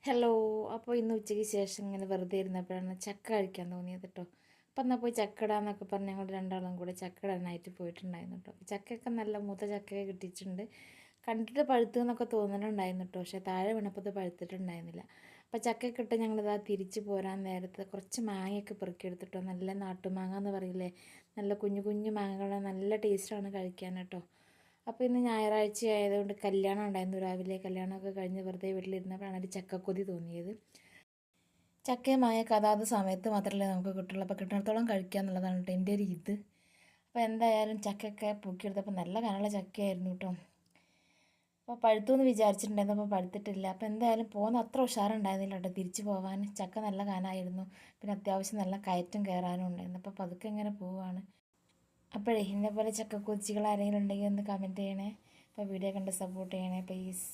Hello. അപ്പോൾ ഇന്ന് ഉച്ചയ്ക്ക് ശേഷം ഇങ്ങനെ വെറുതെ ഇരുന്നപ്പോഴാണ് ചക്ക കഴിക്കാൻ തോന്നിയത് കേട്ടോ. അപ്പം എന്നാൽ പോയി ചക്ക ഇടാന്നൊക്കെ പറഞ്ഞ് ഞങ്ങൾ രണ്ടാളും കൂടെ ചക്ക ഇടാനായിട്ട് പോയിട്ടുണ്ടായിരുന്നു കേട്ടോ. ചക്കയൊക്കെ നല്ല മൂത്ത ചക്കയൊക്കെ കിട്ടിയിട്ടുണ്ട്. കണ്ടിട്ട് പഴുത്തു എന്നൊക്കെ തോന്നുന്നുണ്ടായിരുന്നു കേട്ടോ, പക്ഷേ താഴെ വീണപ്പോൾ ഇത് പഴുത്തിട്ടുണ്ടായിരുന്നില്ല. അപ്പോൾ ചക്കയൊക്കെ ഇട്ട് ഞങ്ങളിതാ തിരിച്ച് പോരാൻ നേരത്ത് കുറച്ച് മാങ്ങയൊക്കെ പെറുക്കിയെടുത്തിട്ടോ. നല്ല നാട്ടുമാങ്ങ എന്ന് പറയില്ലേ, നല്ല കുഞ്ഞു കുഞ്ഞു മാങ്ങകളാണ്, നല്ല ടേസ്റ്റാണ് കഴിക്കാൻ കേട്ടോ. അപ്പോൾ ഇന്ന് ഞായറാഴ്ച ആയതുകൊണ്ട് കല്യാണം ഉണ്ടായിരുന്നു രാവിലെ. കല്യാണമൊക്കെ കഴിഞ്ഞ് വെറുതെ വീട്ടിലിരുന്നപ്പോഴാണ് ഒരു ചക്കക്കൊതി തോന്നിയത്. ചക്കയും മാങ്ങയൊക്കെ അതാത് സമയത്ത് മാത്രമല്ലേ നമുക്ക് കിട്ടുള്ളൂ. അപ്പോൾ കിട്ടുന്നിടത്തോളം കഴിക്കുക എന്നുള്ളതാണ് കേട്ടോ എൻ്റെ ഒരു ഇത്. അപ്പോൾ എന്തായാലും ചക്കയൊക്കെ പൊക്കിയെടുത്തപ്പോൾ നല്ല കനമുള്ള ചക്കയായിരുന്നു കേട്ടോ. അപ്പോൾ പഴുത്തു എന്ന് വിചാരിച്ചിട്ടുണ്ടായിരുന്നു, അപ്പോൾ പഴുത്തിട്ടില്ല. അപ്പോൾ എന്തായാലും പോകുന്ന അത്ര ഉഷാറുണ്ടായിരുന്നില്ല കേട്ടോ തിരിച്ച് പോകാൻ. ചക്ക നല്ല കനമായിരുന്നു, പിന്നെ അത്യാവശ്യം നല്ല കയറ്റം കയറാനും ഉണ്ടായിരുന്നു. അപ്പോൾ പതുക്കെ ഇങ്ങനെ പോവുകയാണ്. അപ്പോഴേ എന്നെ പോലെ ചക്കക്കൊച്ചികൾ ആരെങ്കിലും ഉണ്ടെങ്കിൽ ഒന്ന് കമൻറ്റ് ചെയ്യണേ. അപ്പോൾ വീഡിയോ കണ്ട് സപ്പോർട്ട് ചെയ്യണേ പ്ലീസ്.